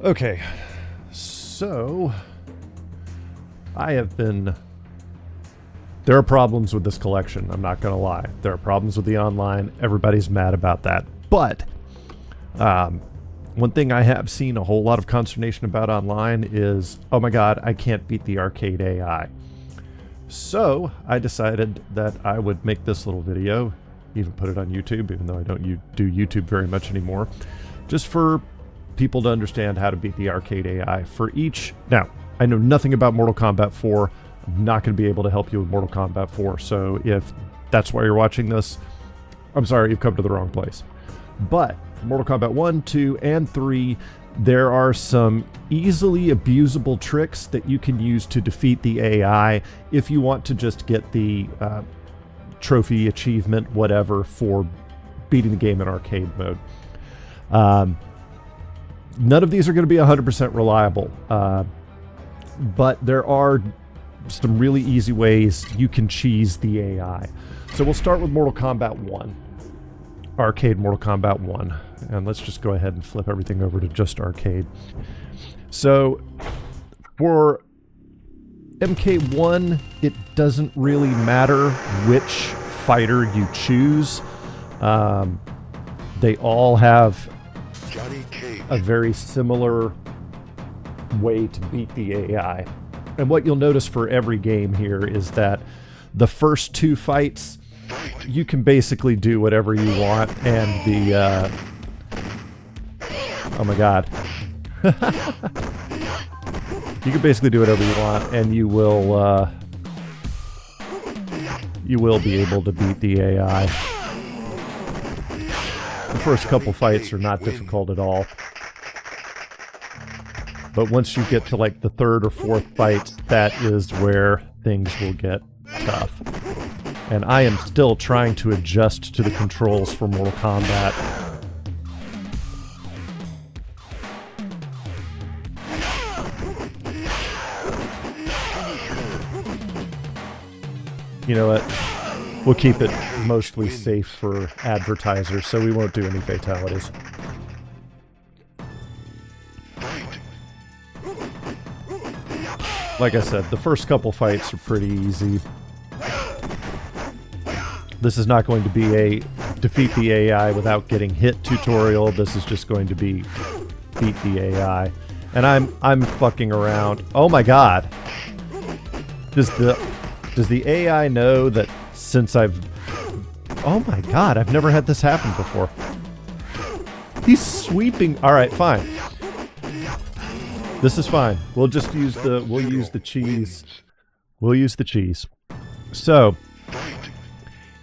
Okay, so I have been... There are problems with this collection, I'm not going to lie. There are problems with the online, everybody's mad about that. But, one thing I have seen a whole lot of consternation about online is, oh my god, I can't beat the arcade AI. So, I decided that I would make this little video, even put it on YouTube, even though I don't do YouTube very much anymore, just for people to understand how to beat the arcade AI for each. Now, I know nothing about Mortal Kombat 4. I'm not going to be able to help you with Mortal Kombat 4. So if that's why you're watching this, I'm sorry, you've come to the wrong place. But for Mortal Kombat 1, 2, and 3, there are some easily abusable tricks that you can use to defeat the AI if you want to just get the trophy, achievement, whatever, for beating the game in arcade mode. None of these are going to be 100% reliable, but there are some really easy ways you can cheese the AI. So we'll start with Mortal Kombat 1. Arcade Mortal Kombat 1. And let's just go ahead and flip everything over to just arcade. So for MK1, it doesn't really matter which fighter you choose. They all have a very similar way to beat the AI. And what you'll notice for every game here is that the first two fights, you can basically do whatever you want, and the, oh my god. You can basically do whatever you want, and you will be able to beat the AI. The first couple fights are not difficult at all. But once you get to like the third or fourth fight, that is where things will get tough. And I am still trying to adjust to the controls for Mortal Kombat. You know what? We'll keep it mostly safe for advertisers, so we won't do any fatalities. Like I said, the first couple fights are pretty easy. This is not going to be a defeat the AI without getting hit tutorial. This is just going to be beat the AI. And I'm fucking around. Oh my god. Does the AI know that since oh my god, I've never had this happen before. He's sweeping. All right, fine. This is fine. We'll just use we'll use the cheese. We'll use the cheese. So,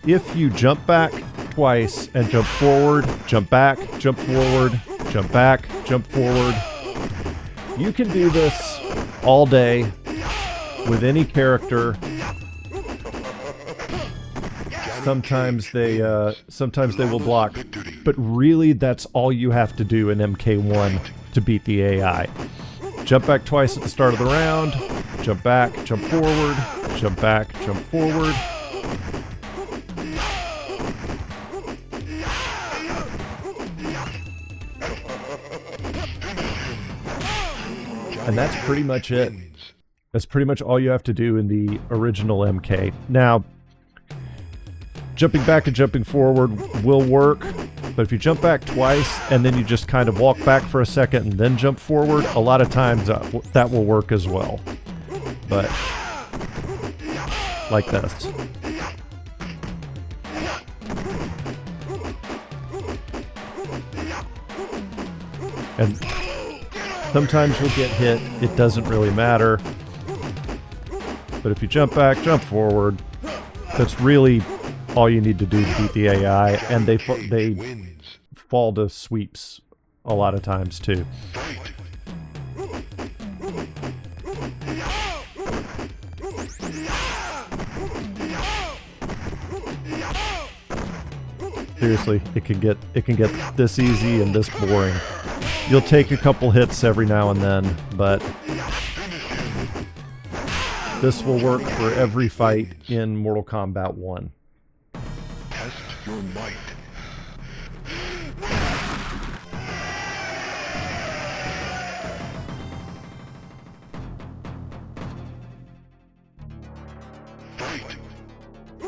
if you jump back twice and jump forward, jump back, jump forward, jump back, jump forward, you can do this all day with any character. Sometimes they will block, but really that's all you have to do in MK1 to beat the AI. Jump back twice at the start of the round, jump back, jump forward, jump back, jump forward. And that's pretty much it. That's pretty much all you have to do in the original MK. Now, jumping back and jumping forward will work, but if you jump back twice and then you just kind of walk back for a second and then jump forward, a lot of times that will work as well. But, like this. And sometimes you'll get hit, it doesn't really matter. But if you jump back, jump forward, that's really all you need to do to beat the AI, and they fall to sweeps a lot of times too. Seriously, it can get this easy and this boring. You'll take a couple hits every now and then, but this will work for every fight in Mortal Kombat 1. Test your might.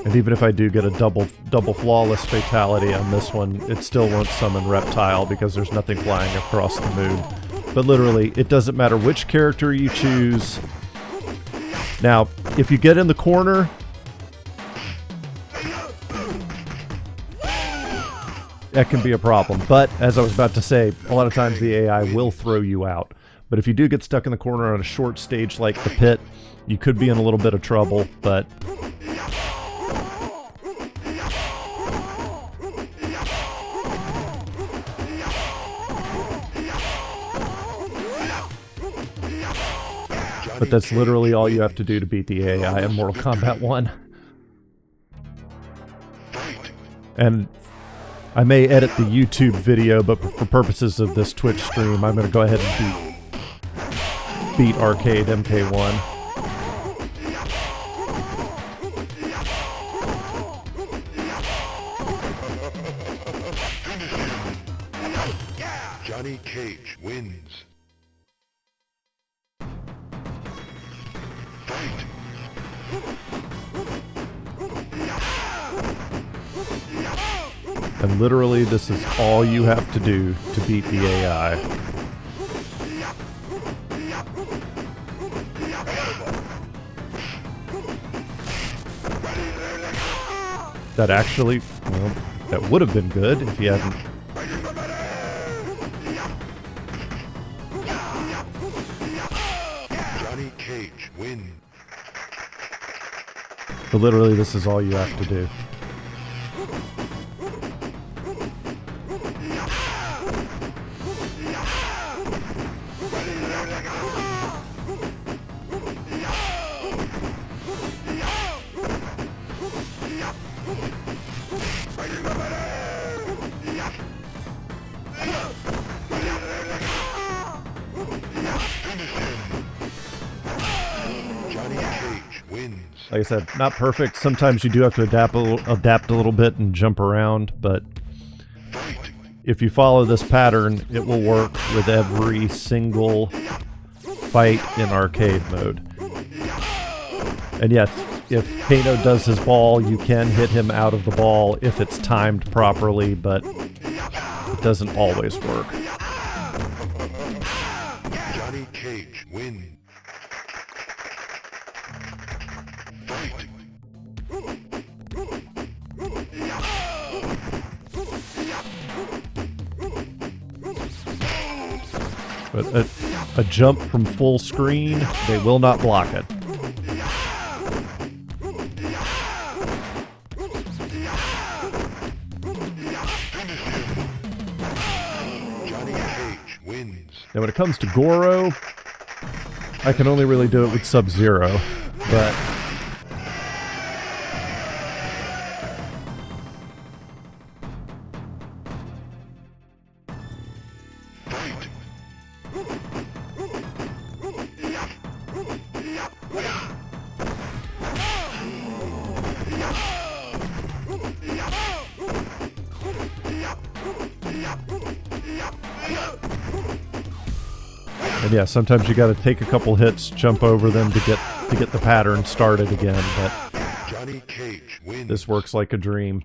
And even if I do get a double flawless fatality on this one, it still won't summon Reptile because there's nothing flying across the moon. But literally, it doesn't matter which character you choose. Now, if you get in the corner, that can be a problem. But, as I was about to say, a lot of times the AI will throw you out. But if you do get stuck in the corner on a short stage like the pit, you could be in a little bit of trouble, but... But that's literally all you have to do to beat the AI in Mortal Kombat 1. And I may edit the YouTube video, but for purposes of this Twitch stream, I'm going to go ahead and beat Arcade MK1. Johnny Cage wins. And literally, this is all you have to do to beat the AI. That actually, well, that would have been good if you hadn't. Johnny Cage wins. But literally, this is all you have to do. Like I said, not perfect. Sometimes you do have to adapt a little bit and jump around, but if you follow this pattern, it will work with every single fight in arcade mode. And yes, if Kano does his ball, you can hit him out of the ball if it's timed properly, but it doesn't always work. Johnny Cage wins. But a jump from full screen, they will not block it. Johnny Cage wins. Now when it comes to Goro, I can only really do it with Sub-Zero, but... And yeah, sometimes you got to take a couple hits, jump over them to get the pattern started again. But Johnny Cage wins. This works like a dream.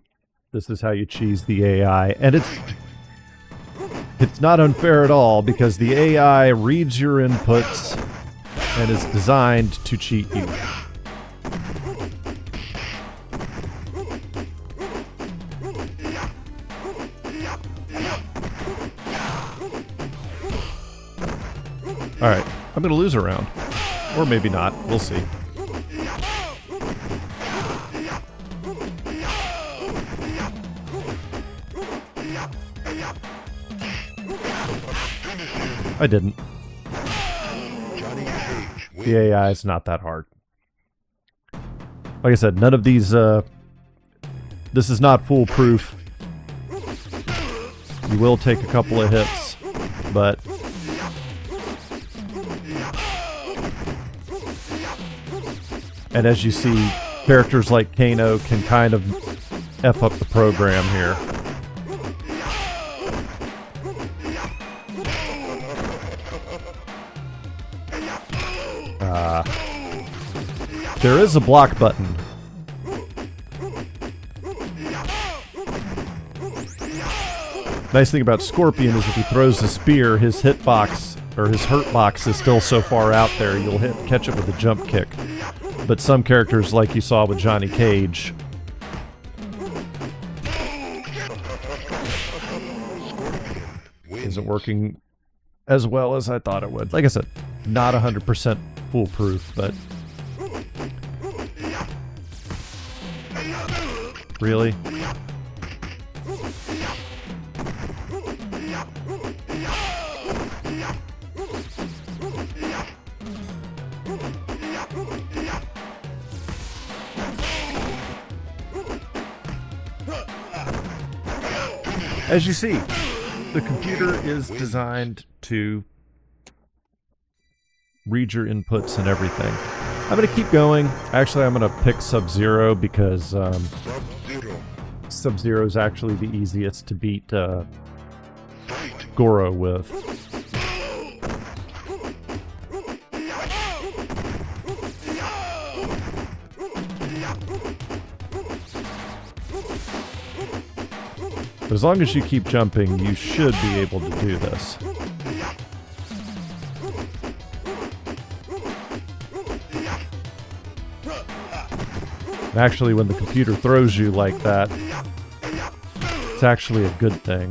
This is how you cheese the AI, and it's not unfair at all because the AI reads your inputs and is designed to cheat you. Alright, I'm going to lose a round. Or maybe not. We'll see. I didn't. The AI is not that hard. Like I said, none of these, this is not foolproof. You will take a couple of hits, but... And as you see, characters like Kano can kind of F up the program here. There is a block button. Nice thing about Scorpion is if he throws a spear, his hitbox, or his hurt box is still so far out there, you'll catch it with a jump kick. But some characters, like you saw with Johnny Cage, isn't working as well as I thought it would. Like I said, not 100% foolproof, but... Really? As you see, the computer is designed to read your inputs and everything. I'm going to keep going. Actually, I'm going to pick Sub-Zero because Sub-Zero is actually the easiest to beat Goro with. But as long as you keep jumping, you should be able to do this. Actually, when the computer throws you like that, it's actually a good thing.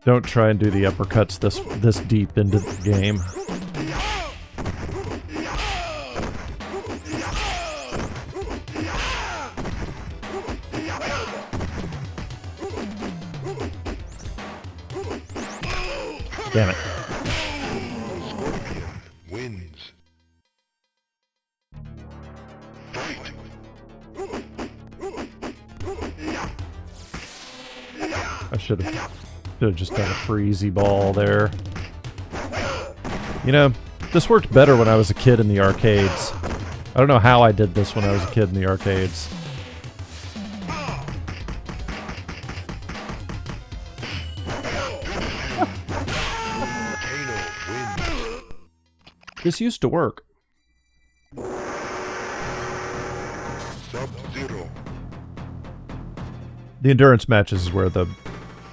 Don't try and do the uppercuts this deep into the game. Damn it. Scorpion wins. Fight. I should have just done a freezy ball there. You know, this worked better when I was a kid in the arcades. I don't know how I did this when I was a kid in the arcades. This used to work. Sub-Zero. The endurance matches is where the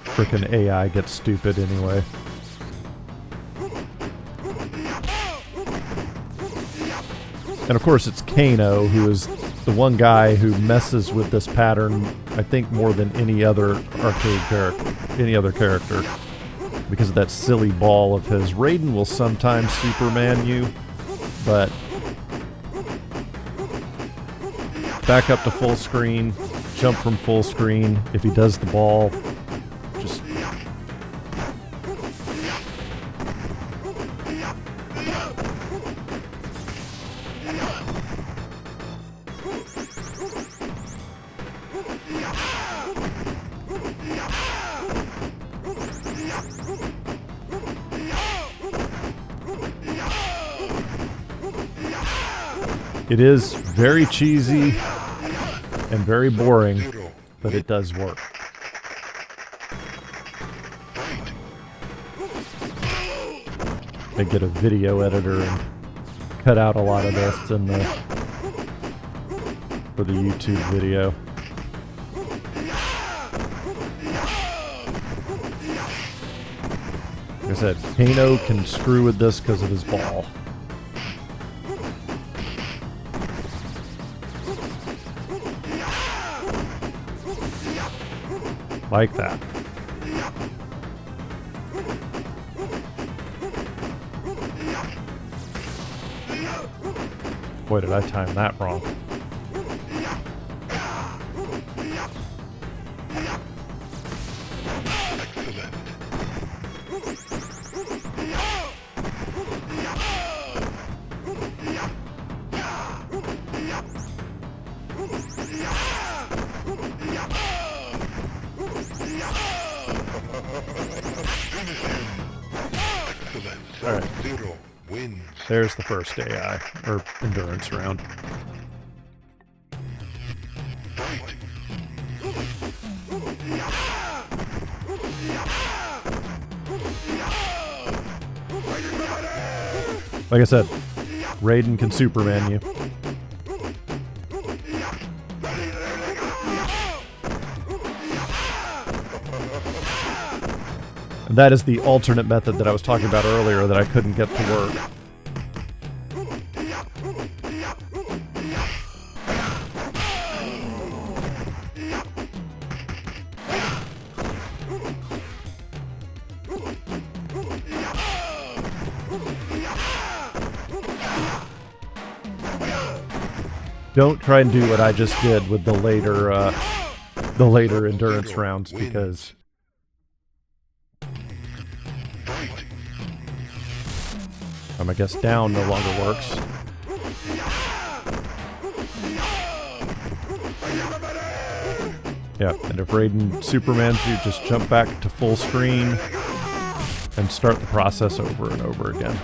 frickin' AI gets stupid anyway. And of course it's Kano, who is the one guy who messes with this pattern, I think, more than any other arcade character, any other character. Because of that silly ball of his. Raiden will sometimes Superman you, but back up to full screen, jump from full screen. If he does the ball, just... It is very cheesy and very boring, but it does work. I get a video editor and cut out a lot of this in the for the YouTube video. Like I said, Kano can screw with this because of his ball. Like that. Boy, did I time that wrong. Alright. There's the first AI, or endurance round. Like I said, Raiden can Superman you. And that is the alternate method that I was talking about earlier that I couldn't get to work. Don't try and do what I just did with the later endurance rounds, because I guess down no longer works. Yeah, and if Raiden Supermans you, just jump back to full screen and start the process over and over again.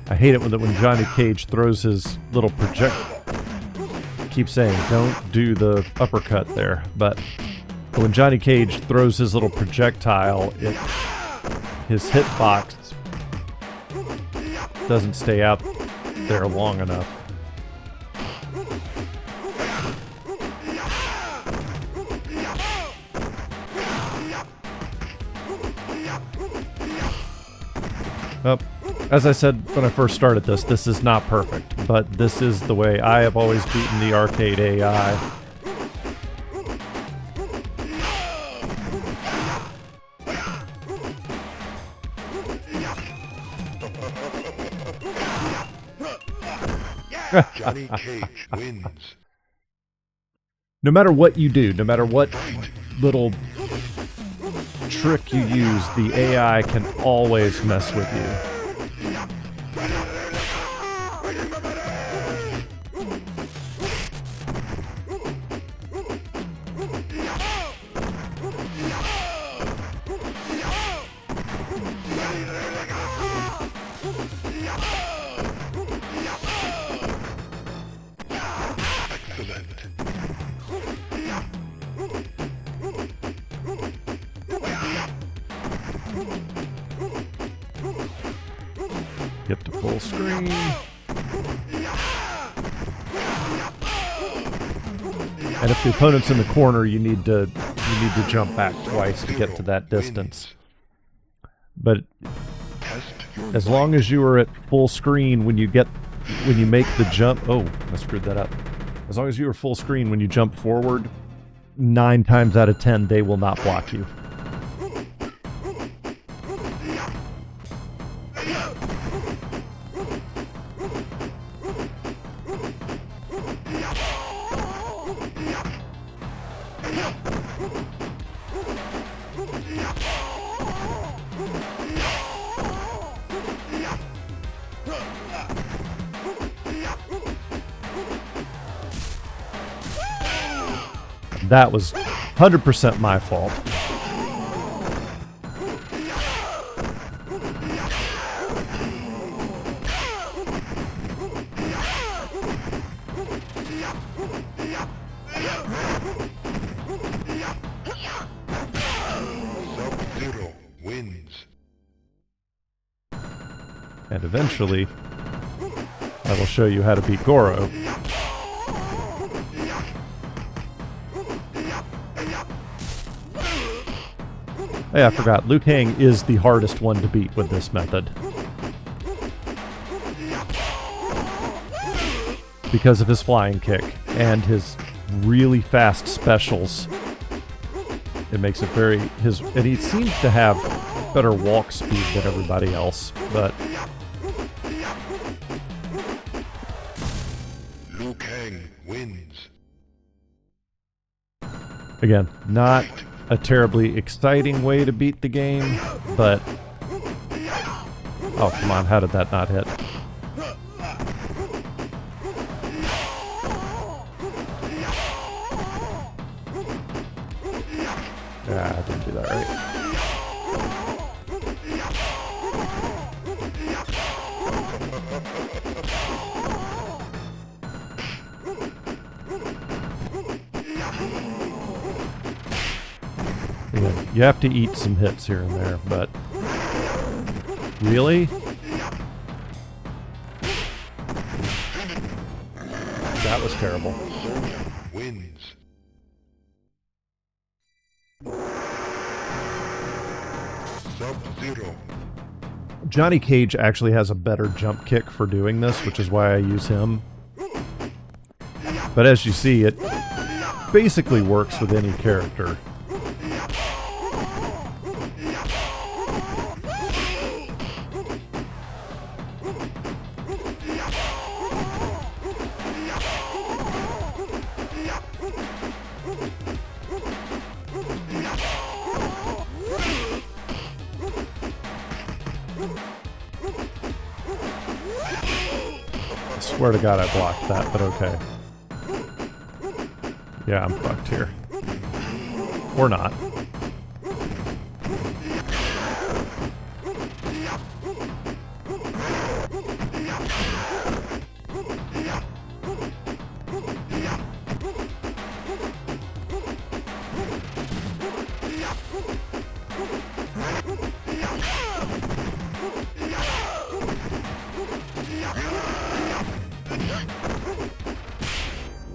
I hate it when Johnny Cage throws his little keep saying, don't do the uppercut there, but when Johnny Cage throws his little projectile, his hitbox doesn't stay out there long enough. Oh, as I said when I first started this is not perfect, but this is the way I have always beaten the arcade AI. Johnny Cage wins. No matter what you do, no matter what little trick you use, the AI can always mess with you. Get to full screen. And if the opponent's in the corner, you need to jump back twice to get to that distance. But as long as you are at full screen when you make the jump, oh, I screwed that up. As long as you are full screen when you jump forward, 9 times out of 10 they will not block you. That was 100% my fault. Sub-Zero wins. And eventually, I will show you how to beat Goro. Hey, I forgot. Liu Kang is the hardest one to beat with this method. Because of his flying kick and his really fast specials. It makes it and he seems to have better walk speed than everybody else, but Liu Kang wins. again, not a terribly exciting way to beat the game, but oh, come on, how did that not hit? Yeah, I didn't do that right. You have to eat some hits here and there, but... Really? That was terrible. Wins. Sub-Zero. Johnny Cage actually has a better jump kick for doing this, which is why I use him. But as you see, it basically works with any character. I swear to God I blocked that, but okay. Yeah, I'm fucked here. Or not.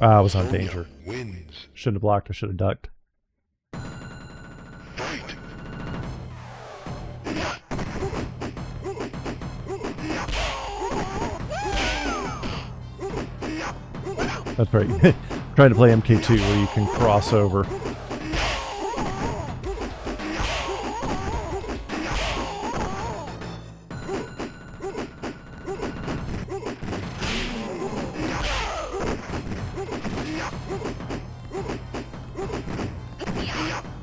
I was on danger. Wins. Shouldn't have blocked, I should have ducked. Fight. That's right. Trying to play MK2 where you can cross over.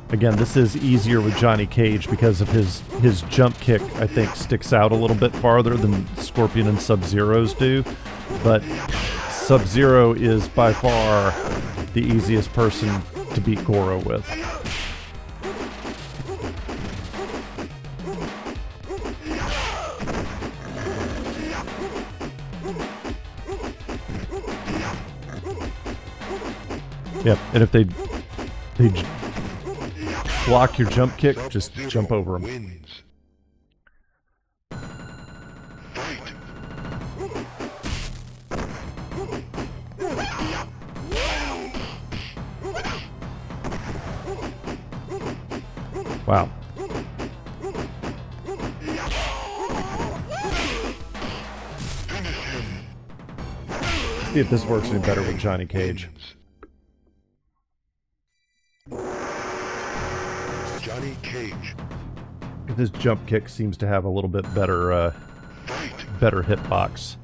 Again, this is easier with Johnny Cage because of his jump kick, I think, sticks out a little bit farther than Scorpion and Sub-Zero's do. But Sub-Zero is by far the easiest person to beat Goro with. Yep, and if they block your jump kick, just jump over them. Wins. Fight. Wow. Let's see if this works any better with Johnny Cage. Johnny Cage. This jump kick seems to have a little bit better, better hitbox.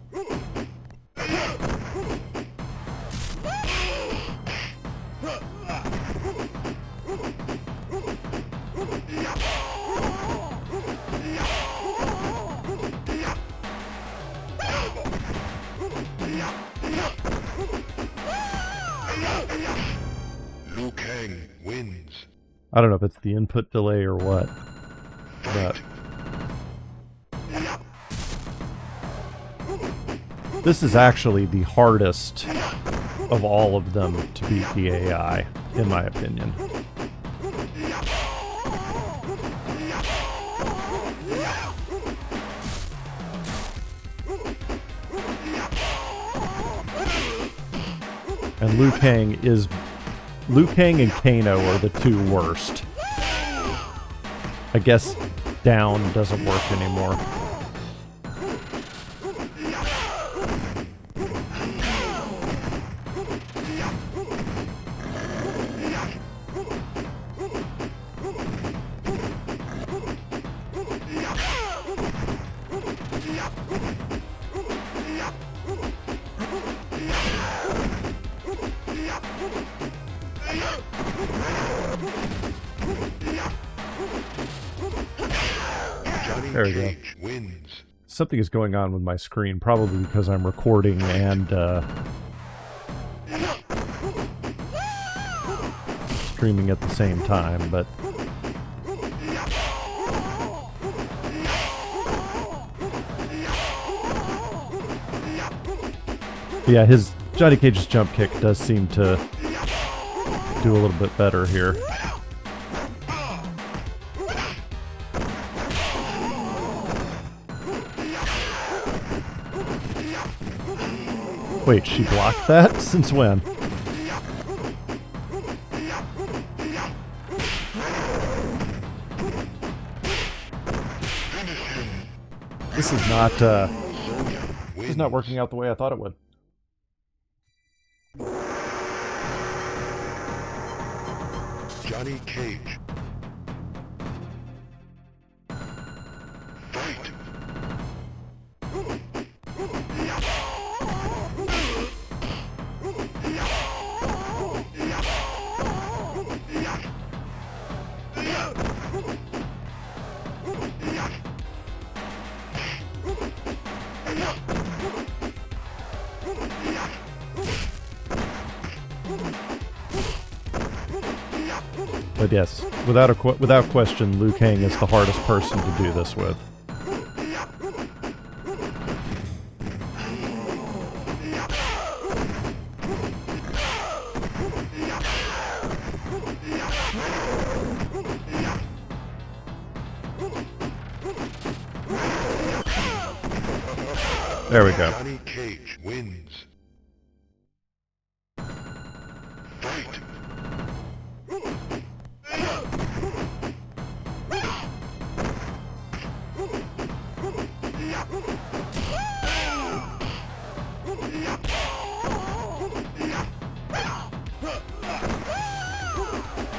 Liu Kang wins. I don't know if it's the input delay or what, but this is actually the hardest of all of them to beat the AI, in my opinion. And Liu Kang and Kano are the two worst. I guess down doesn't work anymore. There we go. Wins. Something is going on with my screen, probably because I'm recording and streaming at the same time, but yeah, Johnny Cage's jump kick does seem to do a little bit better here. Wait, she blocked that? Since when? This is not working out the way I thought it would. Johnny Cage. Fight! But yes, without question, Liu Kang is the hardest person to do this with. There we go. Johnny Cage wins. Fight!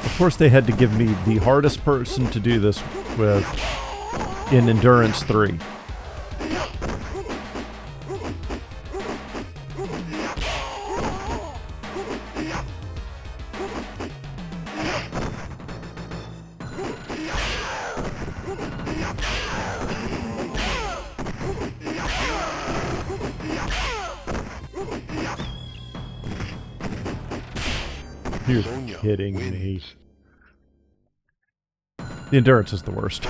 Of course, they had to give me the hardest person to do this with in Endurance 3. You're kidding me. The Endurance is the worst.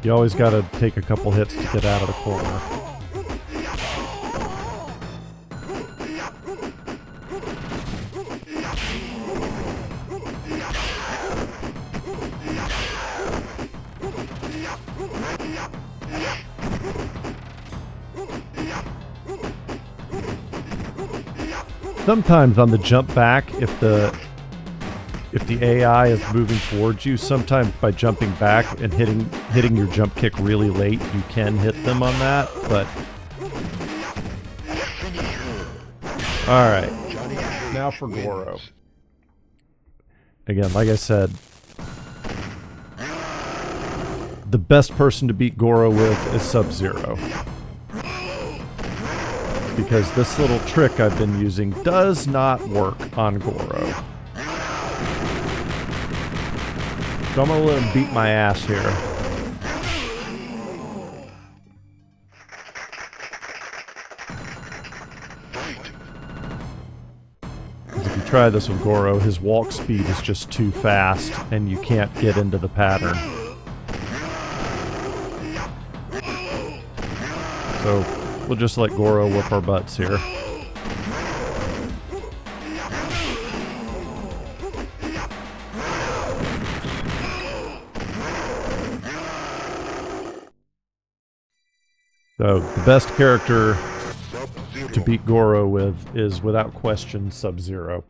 You always gotta take a couple hits to get out of the corner. Sometimes on the jump back, if the AI is moving towards you, sometimes by jumping back and hitting your jump kick really late, you can hit them on that, but... Alright, now for Goro. Again, like I said, the best person to beat Goro with is Sub-Zero. Because this little trick I've been using does not work on Goro. So I'm gonna let him beat my ass here. If you try this with Goro, his walk speed is just too fast, and you can't get into the pattern. So we'll just let Goro whoop our butts here. So, the best character to beat Goro with is, without question, Sub-Zero.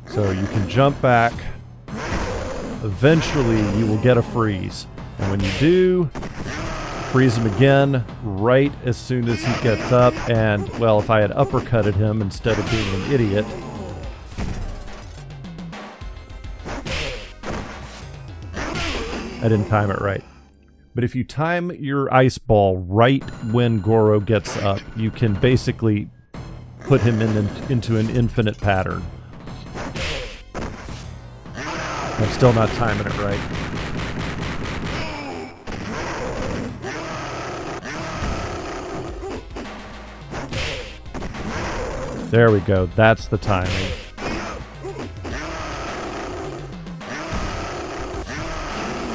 So, you can jump back. Eventually, you will get a freeze. And when you do, freeze him again right as soon as he gets up. And, well, if I had uppercutted him instead of being an idiot... I didn't time it right. But if you time your ice ball right when Goro gets up, you can basically put him into an infinite pattern. I'm still not timing it right. There we go. That's the timing.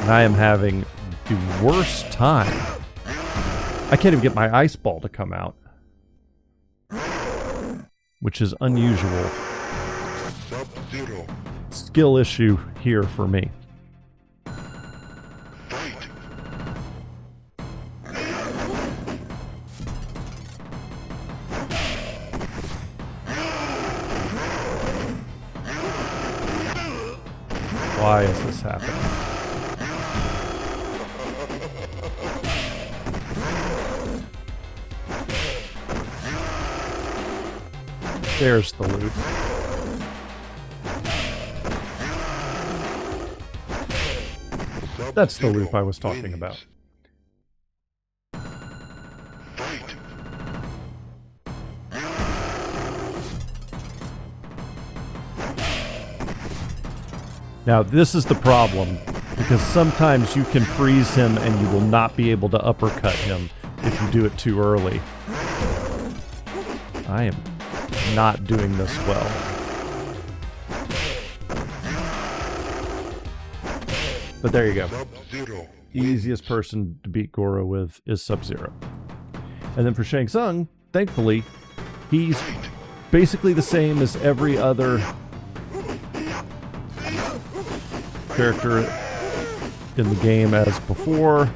And I am having the worst time I can't even get my ice ball to come out, which is unusual. Sub-Zero. Skill issue here for me. Fight. Why is this happening? There's the loop. That's the loop I was talking about. Fight. Now, this is the problem, because sometimes you can freeze him and you will not be able to uppercut him if you do it too early. I am not doing this well. But there you go. Sub-Zero. Easiest person to beat Goro with is Sub-Zero. And then for Shang Tsung, thankfully, he's basically the same as every other character in the game as before.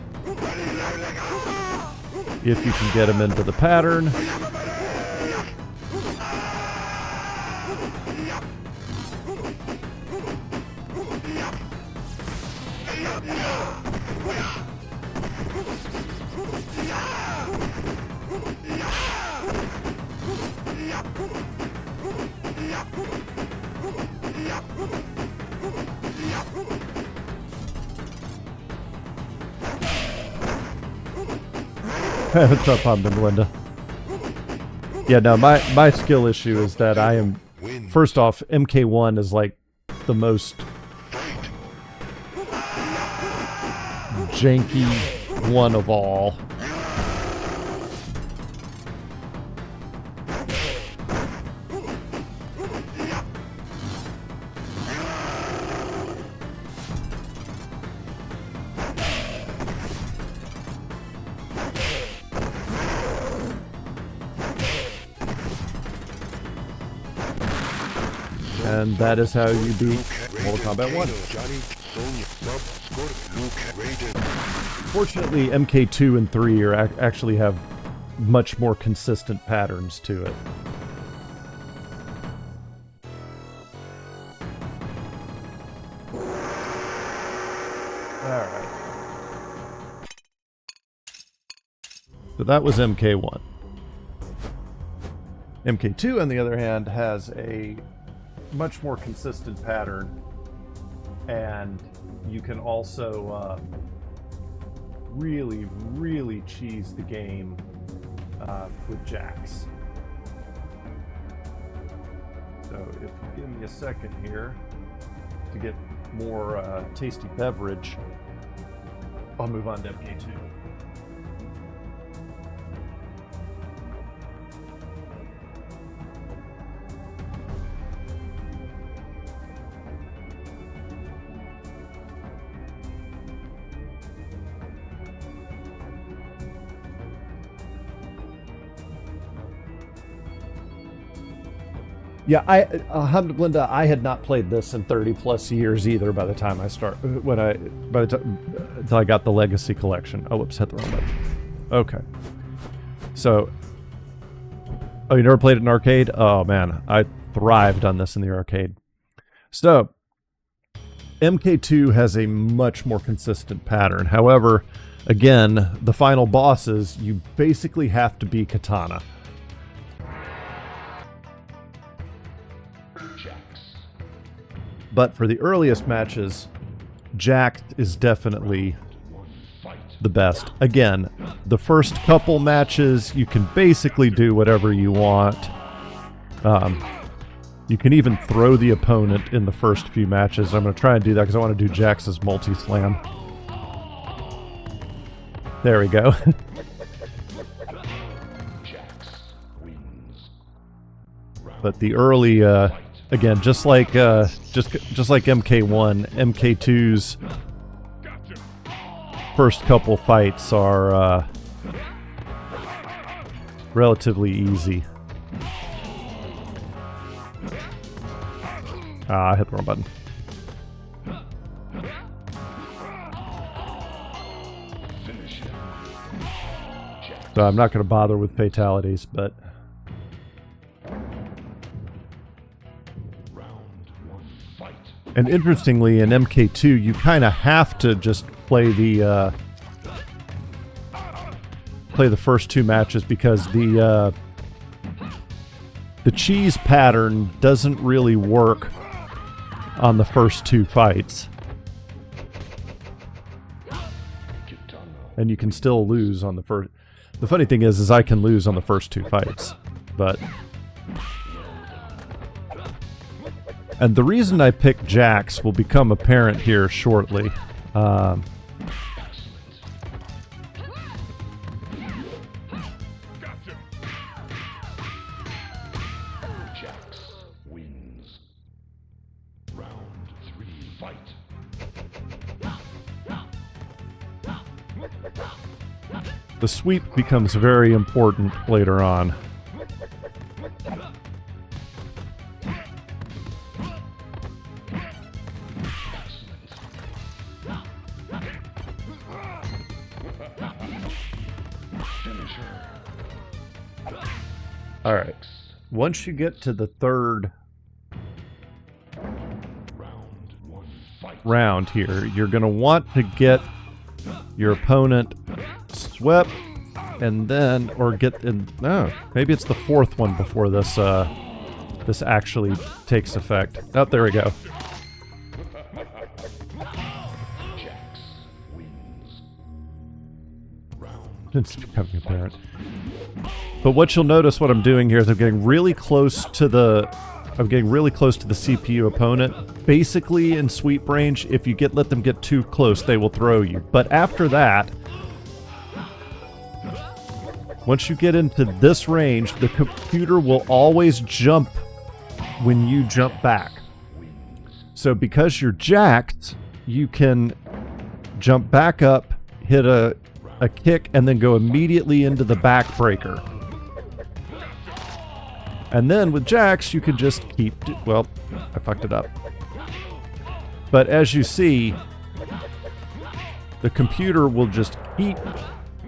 If you can get him into the pattern. What's up, Hamden Melinda? Yeah, no, my skill issue is that I am... First off, MK1 is like the most janky one of all. And that is how you beat Mortal Kombat 1. Fortunately, MK2 and 3 are actually have much more consistent patterns to it. Alright. So that was MK1. MK2, on the other hand, has a much more consistent pattern, and you can also really cheese the game with jacks. So if you give me a second here to get more tasty beverage, I'll move on to MK2. Yeah, Alhamdulillah, I had not played this in 30 plus years either by the time I until I got the Legacy Collection. Oh, whoops, hit the wrong button. Okay. So, oh, you never played it in arcade? Oh man, I thrived on this in the arcade. So, MK2 has a much more consistent pattern. However, again, the final bosses, you basically have to be Katana. But for the earliest matches, Jack is definitely the best. Again, the first couple matches, you can basically do whatever you want. You can even throw the opponent in the first few matches. I'm going to try and do that because I want to do Jax's multi-slam. There we go. But the early... again, just like MK1, MK2's first couple fights are relatively easy. Ah, I hit the wrong button. So I'm not going to bother with fatalities, but... And interestingly, in MK2, you kind of have to just play the first two matches because the cheese pattern doesn't really work on the first two fights. And you can still lose on the first... The funny thing is I can lose on the first two fights, but... And the reason I picked Jax will become apparent here shortly. The sweep becomes very important later on. Alright, once you get to the third round here, you're going to want to get your opponent swept, and then, or get in, no, maybe it's the fourth one before this, this actually takes effect. Oh, there we go. It's becoming apparent. But what you'll notice what I'm doing here is I'm getting really close to the CPU opponent. Basically, in sweep range, if you let them get too close, they will throw you. But after that, once you get into this range, the computer will always jump when you jump back. So because you're jacked, you can jump back up, hit a kick, and then go immediately into the backbreaker. And then with Jax, you can just keep... Well, I fucked it up. But as you see, the computer will just keep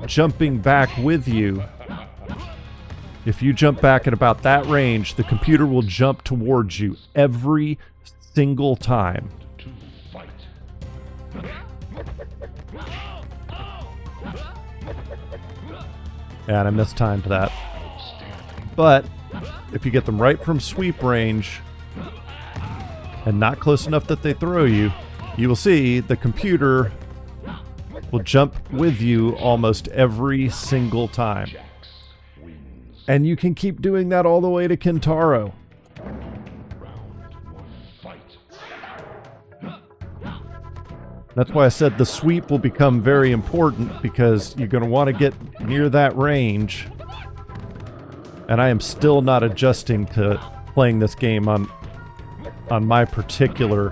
jumping back with you. If you jump back at about that range, the computer will jump towards you every single time. And I mistimed that. But if you get them right from sweep range and not close enough that they throw you, you will see the computer will jump with you almost every single time. And you can keep doing that all the way to Kintaro. That's why I said the sweep will become very important, because you're going to want to get near that range. And I am still not adjusting to playing this game on my particular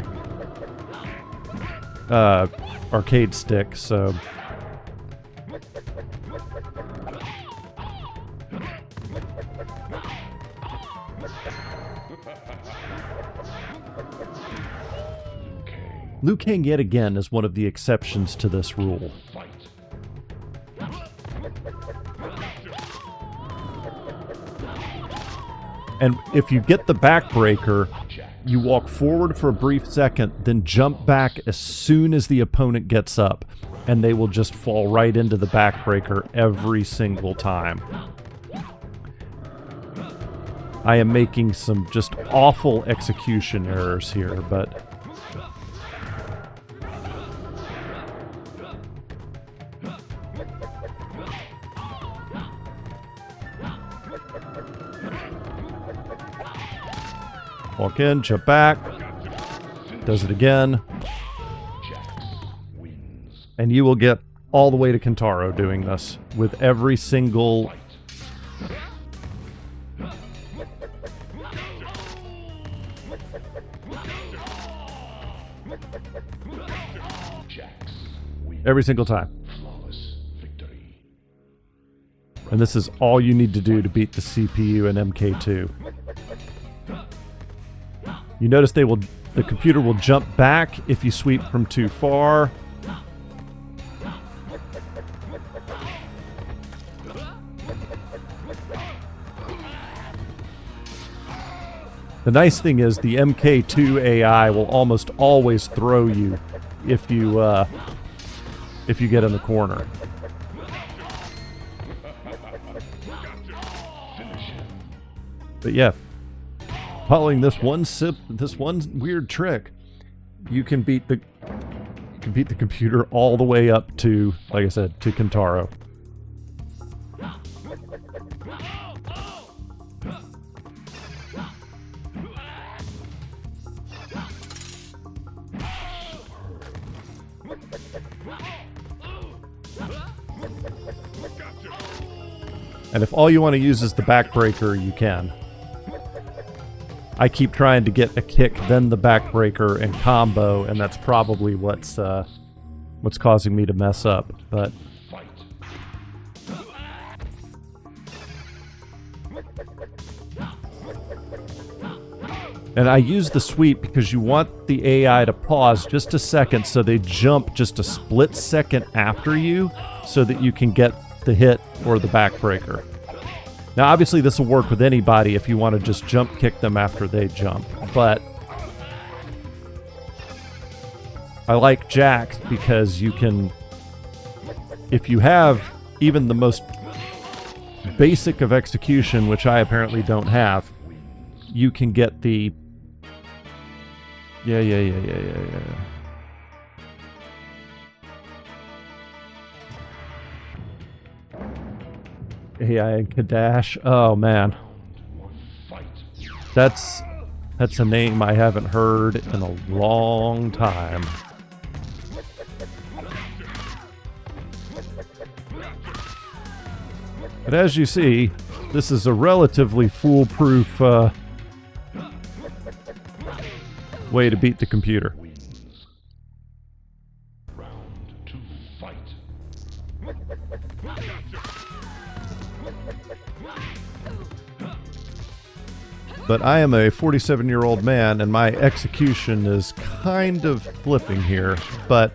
arcade stick, so... Liu Kang yet again is one of the exceptions to this rule. And if you get the backbreaker, you walk forward for a brief second, then jump back as soon as the opponent gets up, and they will just fall right into the backbreaker every single time. I am making some just awful execution errors here, but... Walk in, jump back, does it again, and you will get all the way to Kintaro doing this with every single... Every single time. And this is all you need to do to beat the CPU in MK2. You notice the computer will jump back if you sweep from too far. The nice thing is the MK2 AI will almost always throw you if you get in the corner. But yeah, following this one weird trick, you can beat the computer all the way up to, like I said, to Kentaro. And if all you want to use is the backbreaker, you can. I keep trying to get a kick, then the backbreaker and combo, and that's probably what's causing me to mess up. But and I use the sweep because you want the AI to pause just a second so they jump just a split second after you so that you can get the hit or the backbreaker. Now obviously this will work with anybody if you want to just jump kick them after they jump, but I like Jax because you can, if you have even the most basic of execution, which I apparently don't have, you can get the yeah. AI and Kadash. Oh man, that's a name I haven't heard in a long time. But as you see, this is a relatively foolproof way to beat the computer. But I am a 47-year-old man, and my execution is kind of flipping here, but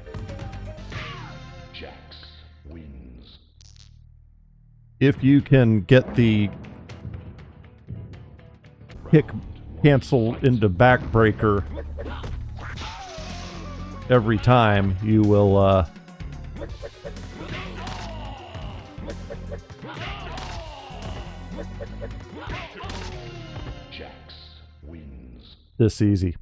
if you can get the kick cancel into backbreaker every time, you will this easy.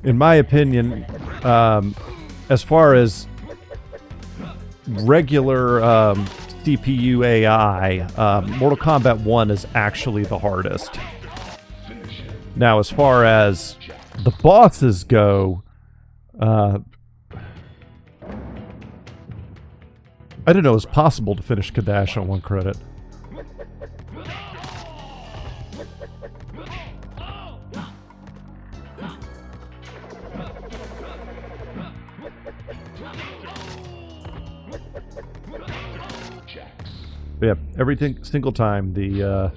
In my opinion, as far as regular CPU AI, Mortal Kombat 1 is actually the hardest. Now, as far as the bosses go, I didn't know it was possible to finish Kadash on one credit. But yeah, every single time the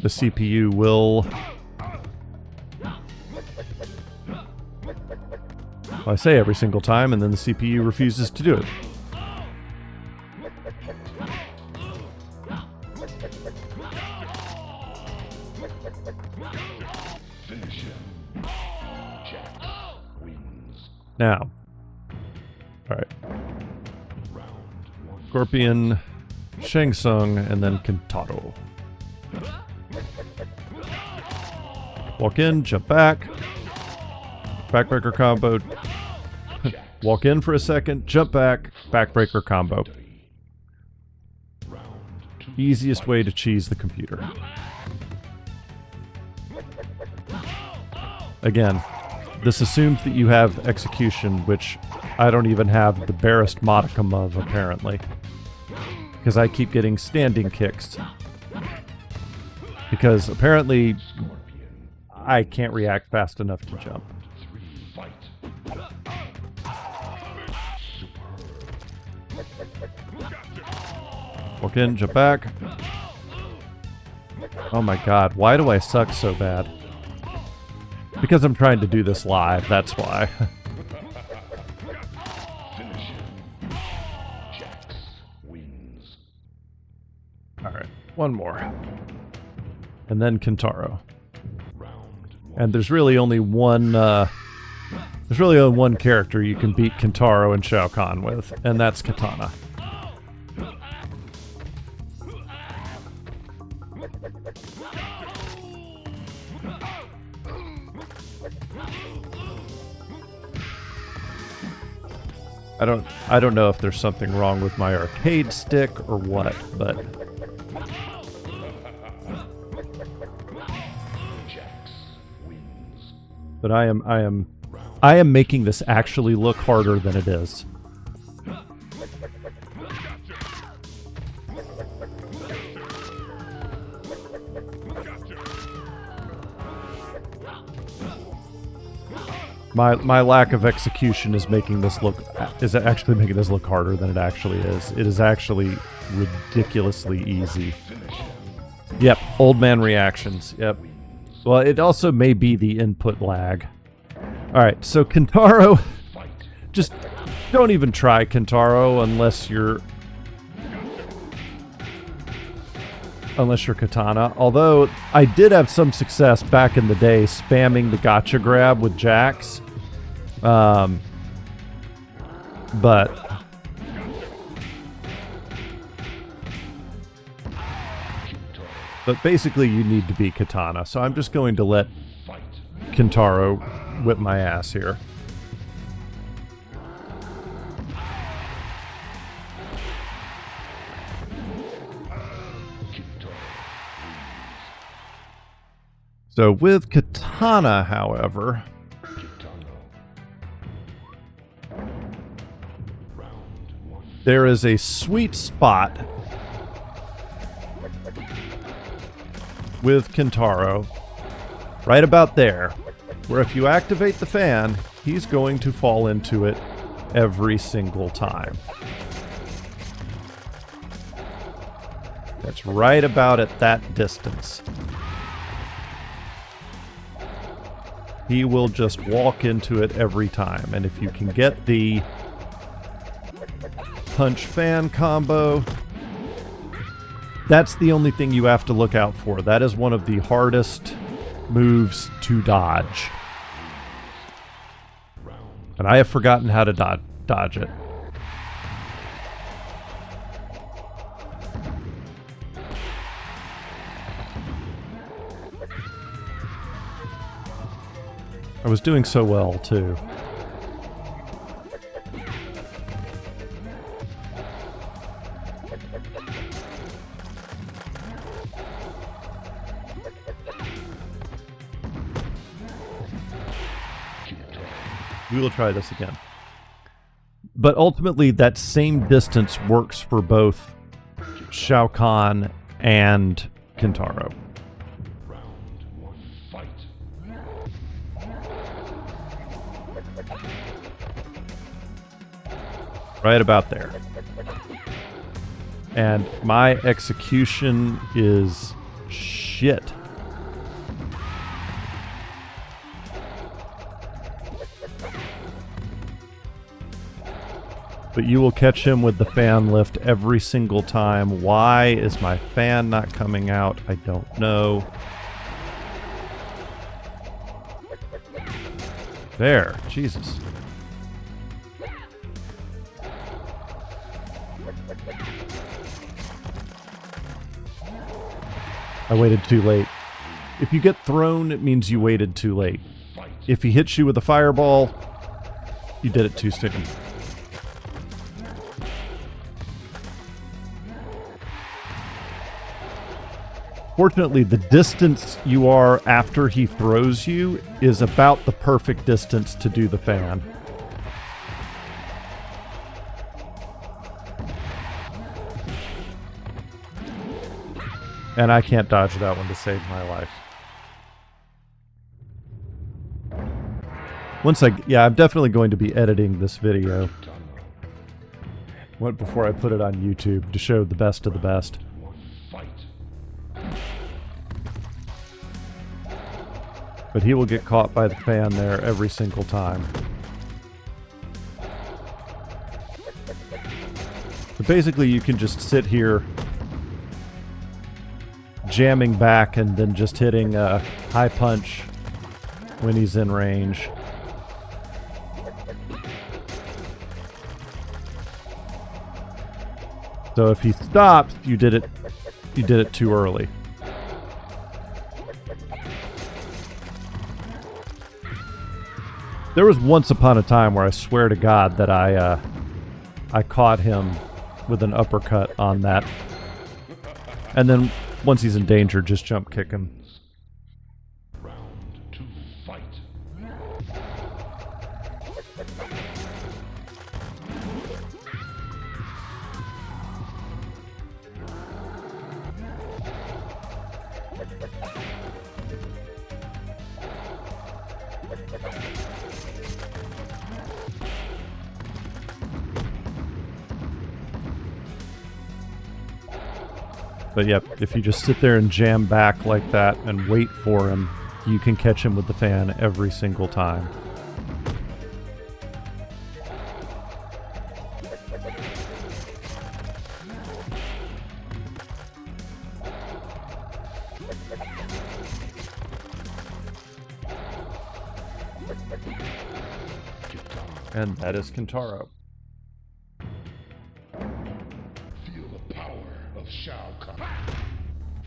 CPU will, well, I say every single time, and then the CPU refuses to do it. Now, all right. Scorpion, Shang Tsung, and then Kentaro. Walk in, jump back. Backbreaker combo. Walk in for a second, jump back, backbreaker combo. Easiest way to cheese the computer. Again, this assumes that you have execution, which I don't even have the barest modicum of, apparently. Because I keep getting standing kicks. Because apparently I can't react fast enough to jump. Walk in, jump back. Oh my god, why do I suck so bad? Because I'm trying to do this live, that's why. Alright, one more. And then Kentaro. And there's really only one character you can beat Kentaro and Shao Kahn with, and that's Katana. I don't know if there's something wrong with my arcade stick or what, but I am making this actually look harder than it is. My lack of execution is actually making this look harder than it actually is. It is actually ridiculously easy. Yep, old man reactions. Yep. Well, it also may be the input lag. Alright, so Kentaro, just don't even try Kentaro unless you're Katana. Although, I did have some success back in the day spamming the gotcha grab with Jax. But basically you need to be Katana, so I'm just going to let Kentaro whip my ass here. So with Katana, however, there is a sweet spot with Kentaro, right about there, where if you activate the fan, he's going to fall into it every single time. That's right about at that distance. He will just walk into it every time, and if you can get the punch fan combo, that's the only thing you have to look out for. That is one of the hardest moves to dodge. And I have forgotten how to dodge it. I was doing so well, too. We will try this again. But ultimately, that same distance works for both Shao Kahn and Kentaro. Right about there. And my execution is shit. But you will catch him with the fan lift every single time. Why is my fan not coming out? I don't know. There. Jesus. I waited too late. If you get thrown, it means you waited too late. If he hits you with a fireball, you did it too soon. Fortunately, the distance you are after he throws you is about the perfect distance to do the fan. And I can't dodge that one to save my life. I'm definitely going to be editing this video. Went before I put it on YouTube to show the best of the best. But he will get caught by the fan there every single time. But basically you can just sit here jamming back and then just hitting a high punch when he's in range. So if he stops, you did it too early. There was once upon a time where I swear to God that I caught him with an uppercut on that. And then once he's in danger, just jump kick him. Round 2, fight. But yep, if you just sit there and jam back like that and wait for him, you can catch him with the fan every single time. And that is Kintaro. Feel the power of Shao Kahn.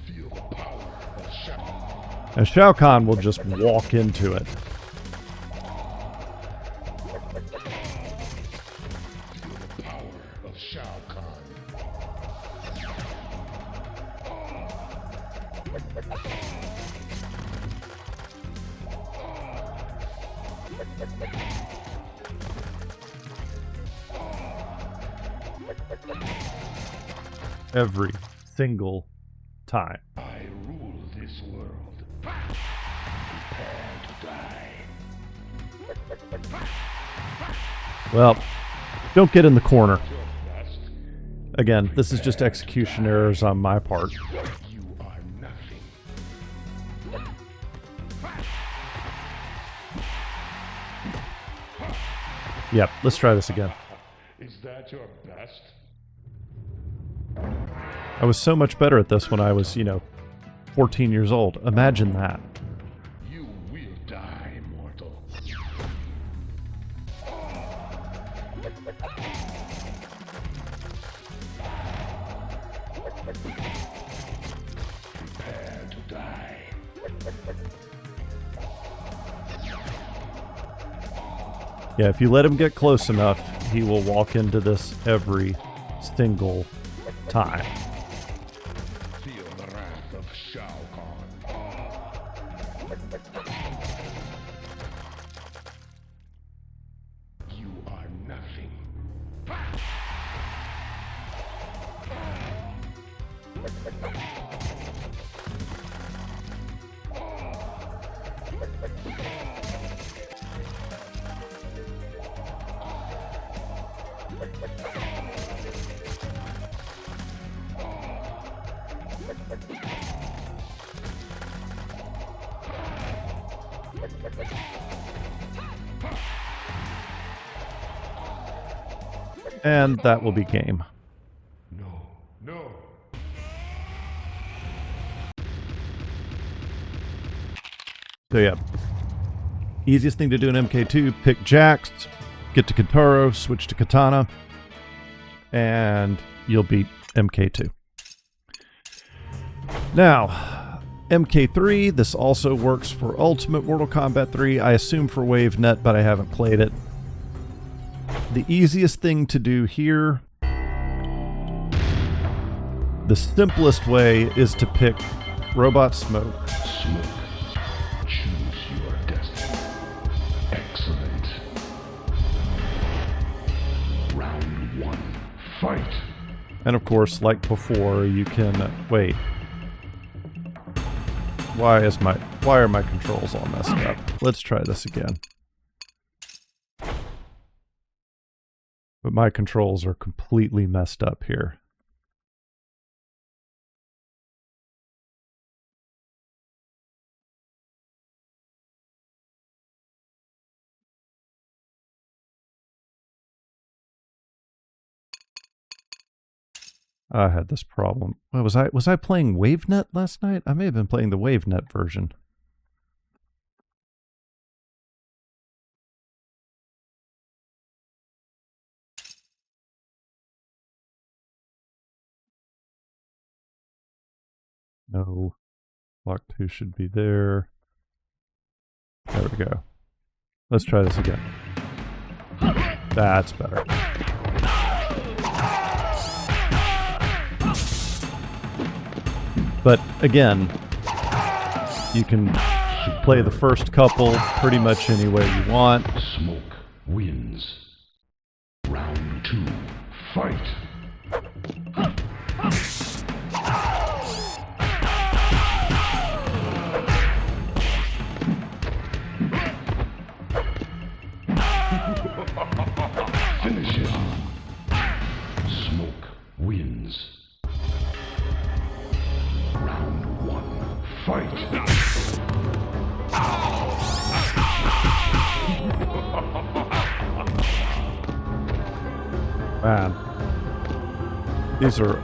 Feel the power of Shao. And Shao Kahn will just walk into it. Feel the power of Shao Kahn. Every single time. I rule this world. Prepare to die. Well, don't get in the corner. Your best. Again, this is just execution errors on my part. You are nothing. Yep, let's try this again. Is that your best? I was so much better at this when I was, 14 years old. Imagine that. You will die, mortal. Prepare to die. Yeah, if you let him get close enough, he will walk into this every single time. Feel the wrath of Shao Kahn. You are nothing. And that will be game. No, no. So yeah, easiest thing to do in MK2, pick Jax, get to Kintaro, switch to Katana, and you'll beat MK2. Now, MK3, this also works for Ultimate Mortal Kombat 3, I assume for WaveNet, but I haven't played it. The easiest thing to do here, the simplest way, is to pick Robot Smoke. Smoke. Choose your destiny. Excellent. Round 1. Fight. And of course, like before, you can... wait. Why are my controls all messed up? Let's try this again. But my controls are completely messed up here. I had this problem. What, was I playing WaveNet last night? I may have been playing the WaveNet version. No. Block 2 should be there. There we go. Let's try this again. That's better. But again, you can play the first couple pretty much any way you want. Smoke wins. Round 2. Fight. Finish him. Smoke wins. Round 1. Fight. Man. These are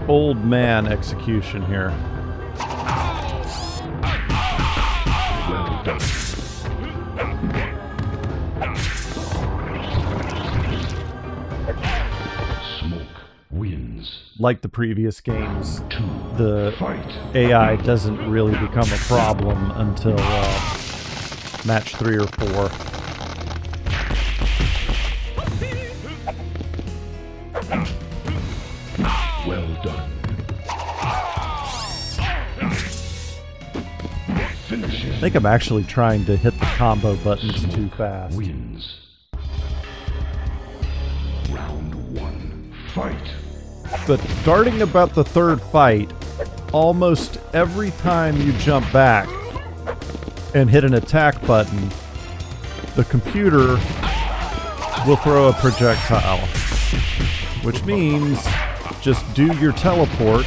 old man execution here. Well done. Smoke wins. Like the previous games, 2. the Fight. AI doesn't really become a problem until match 3 or 4. Well done. Finish him. I think I'm actually trying to hit the combo buttons too fast. Wins. Round 1. Fight. But starting about the third fight, almost every time you jump back and hit an attack button, the computer will throw a projectile. Which means just do your teleport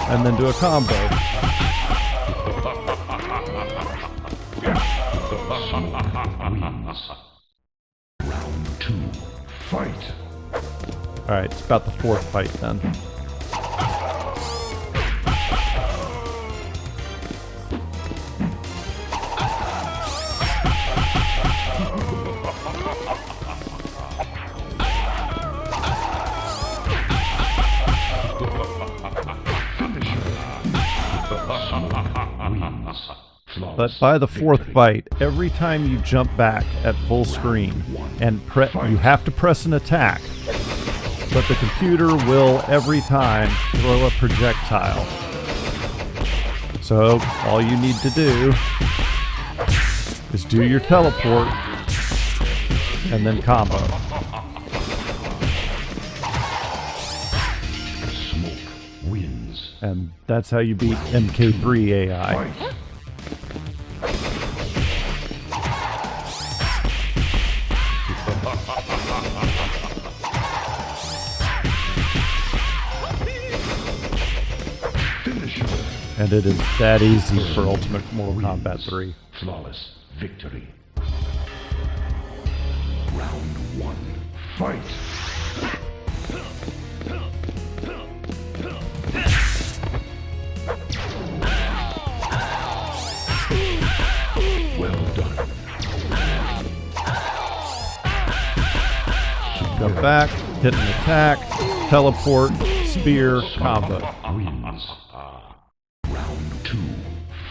and then do a combo. Wins. Round 2. Fight. Alright, it's about the fourth fight then. But by the fourth fight, every time you jump back at full screen, and you have to press an attack, but the computer will every time throw a projectile. So all you need to do is do your teleport and then combo. Smoke wins. And that's how you beat MK3 AI. Fight. Finish him. And it is that easy for Ultimate Mortal Kombat 3. Flawless victory. Round 1. Fight. Well done. Jump back, hit an attack, teleport, spear, combo. Wins. Round 2.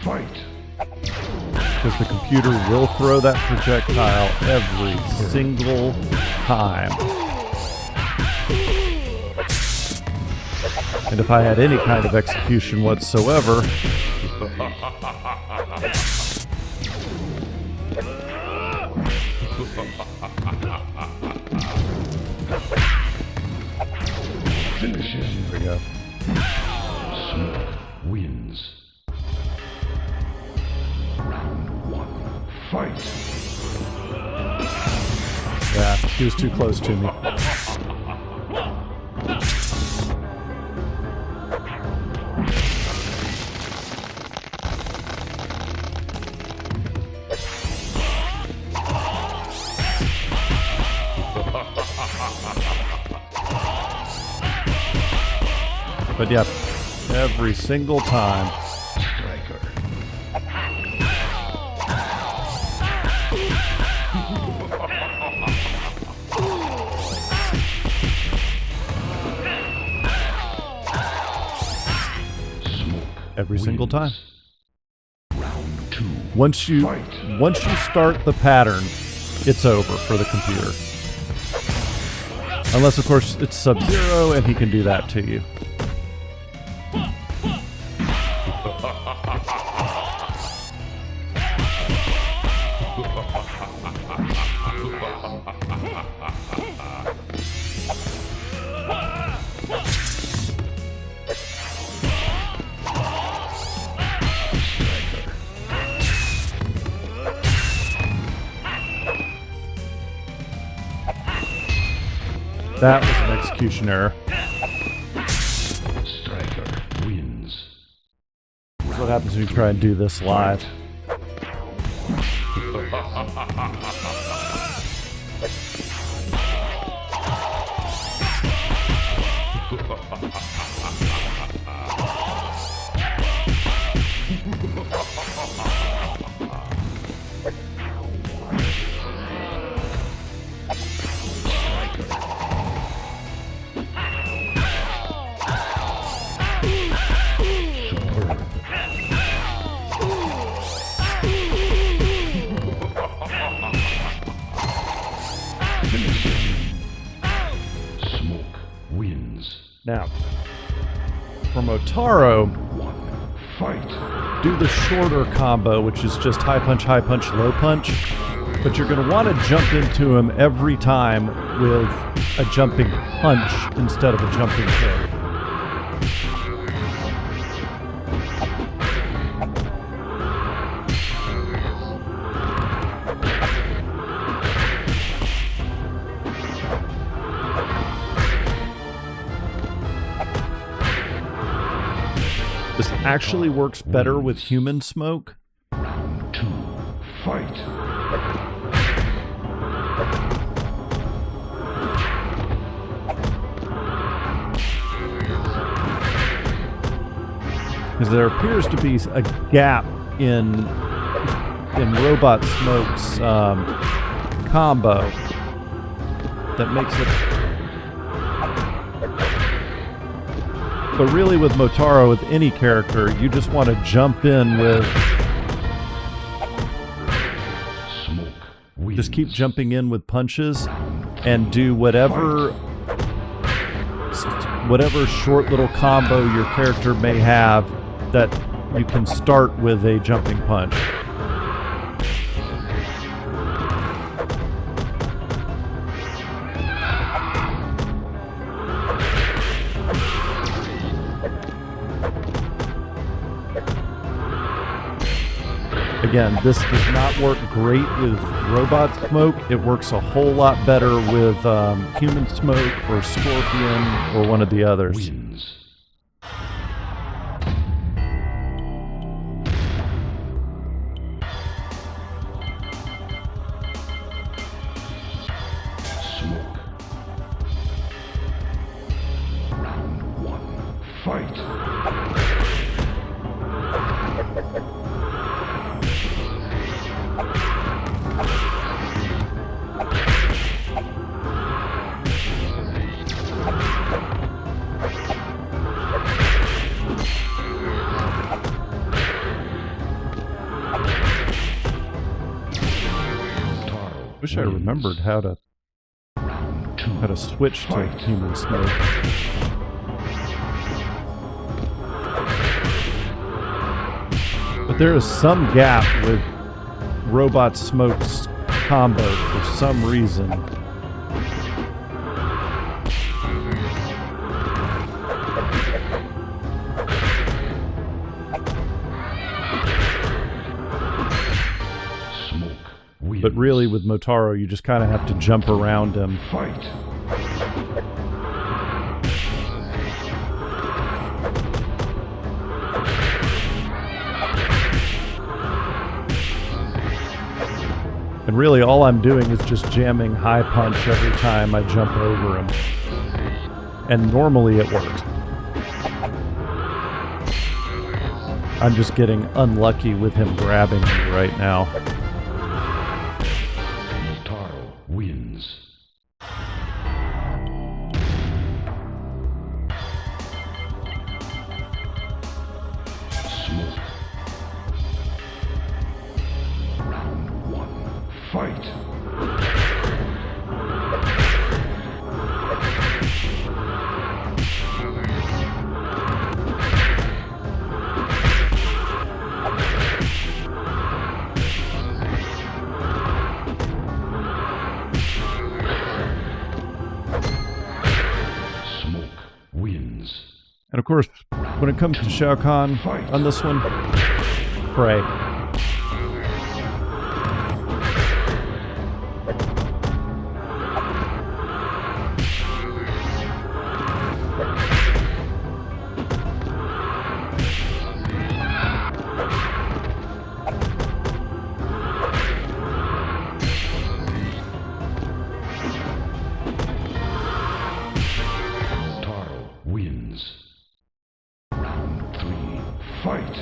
Fight. Because the computer will throw that projectile every single time. And if I had any kind of execution whatsoever, Finish him. there we go. Smoke wins. Round 1. Fight. Yeah, he was too close to me. But yeah, every single time. Striker. Every single time. Round 2. Once you start the pattern, it's over for the computer. Unless, of course, it's Sub-Zero and he can do that to you. That was an execution error. Striker wins. That's what happens when you try and do this live. Smoke wins. Now, for Motaro, Fight. do the shorter combo, which is just high punch, low punch. But you're going to want to jump into him every time with a jumping punch instead of a jumping kick. This actually works better with human smoke. 2. Fight. Because there appears to be a gap in Robot Smoke's combo that makes it. But really, with Motaro, with any character, you just want to jump in with. Smoke wins. Just keep jumping in with punches, and do whatever short little combo your character may have that you can start with a jumping punch. Again, this does not work great with Robot Smoke. It works a whole lot better with Human Smoke or Scorpion or one of the others. Wins. Smoke. Round 1. Fight. Wish I remembered how to switch to Human Smoke. But there is some gap with Robot Smoke's combo for some reason. But really, with Motaro, you just kind of have to jump around him. Fight. And really all I'm doing is just jamming high punch every time I jump over him. And normally it works. I'm just getting unlucky with him grabbing me right now. Taro wins. Smoke. Round 1. Fight. And of course, when it comes to Shao Kahn on this one, pray. Taro wins. Round 3. Fight.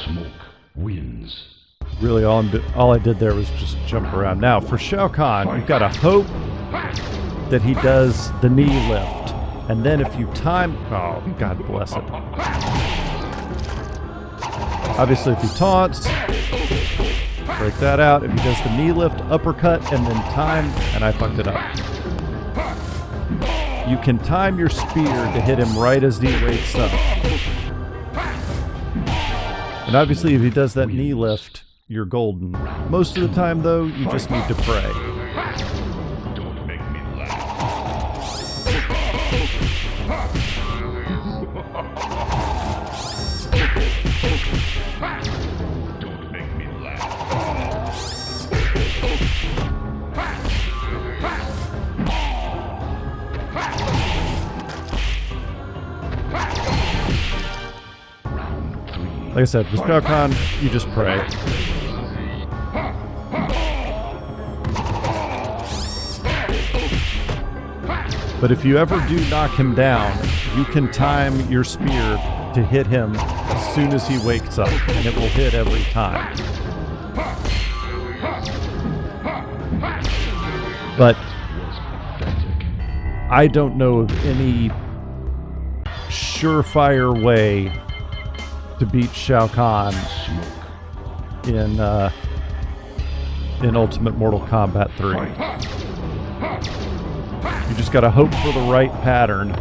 Smoke wins. Really, all I did there was just jump around. Now, for Shao Kahn, you've got to hope that he does the knee lift. And then if you time... Oh, God bless it. Obviously, if he taunts, break that out. If he does the knee lift, uppercut, and then time... And I fucked it up. You can time your spear to hit him right as he wakes up. And obviously, if he does that knee lift, you're golden. Most of the time, though, you just need to pray. Don't make me laugh. Don't make me laugh. Round 3. Like I said, with Shao Kahn, you just pray. But if you ever do knock him down, you can time your spear to hit him as soon as he wakes up, and it will hit every time. But I don't know of any surefire way to beat Shao Kahn in Ultimate Mortal Kombat 3. You just gotta hope for the right pattern.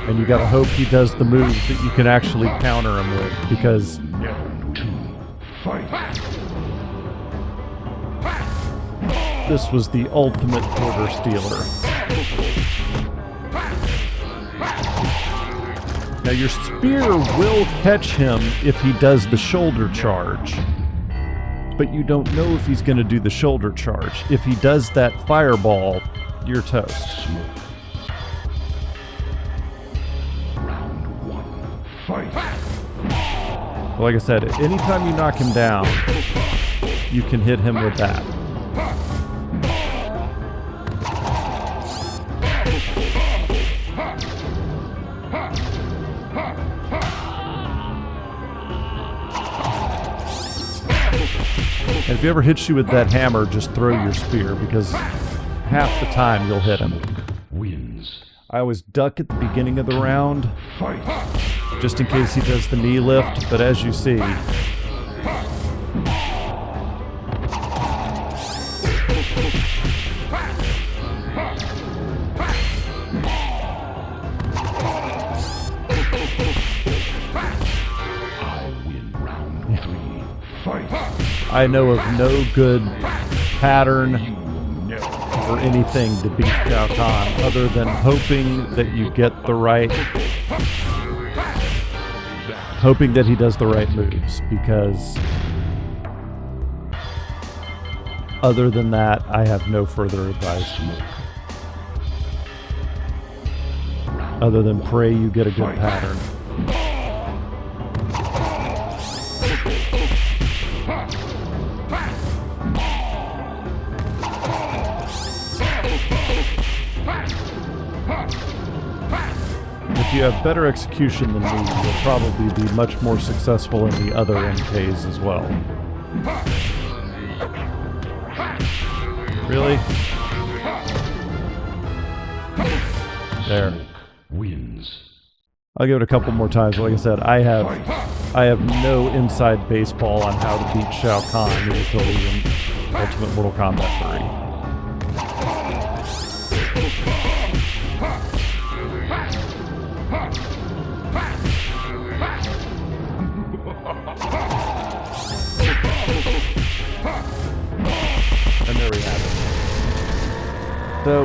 And you gotta hope he does the moves that you can actually counter him with, because this was the ultimate quarter stealer. Now your spear will catch him if he does the shoulder charge, but you don't know if he's going to do the shoulder charge. If he does that fireball, you're toast. Round 1. Fight. Well, like I said, anytime you knock him down, you can hit him with that. And if he ever hits you with that hammer, just throw your spear, because half the time you'll hit him. Wins. I always duck at the beginning of the round, Fight. just in case he does the knee lift, but as you see, I win round 3. Fight. I know of no good pattern You will never. or anything to beat Shao Kahn other than hoping that you get the right, hoping that he does the right moves, because other than that, I have no further advice. Other than pray you get a good pattern. If you have better execution than me, you'll probably be much more successful in the other MKs as well. Really? There. Wins. I'll give it a couple more times. Like I said, I have no inside baseball on how to beat Shao Kahn until the Ultimate Mortal Kombat 3. And there we have it. So,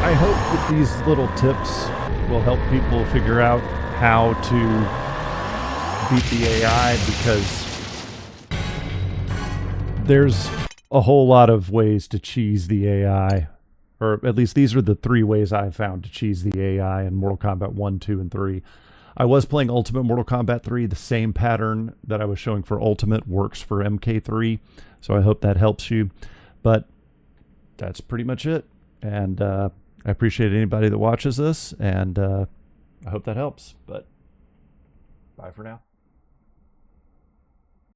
I hope that these little tips will help people figure out how to beat the AI, because there's a whole lot of ways to cheese the AI. Or at least these are the 3 ways I've found to cheese the AI in Mortal Kombat 1, 2, and 3. I was playing Ultimate Mortal Kombat 3. The same pattern that I was showing for Ultimate works for MK3. So I hope that helps you. But that's pretty much it. And I appreciate anybody that watches this. And I hope that helps. But bye for now.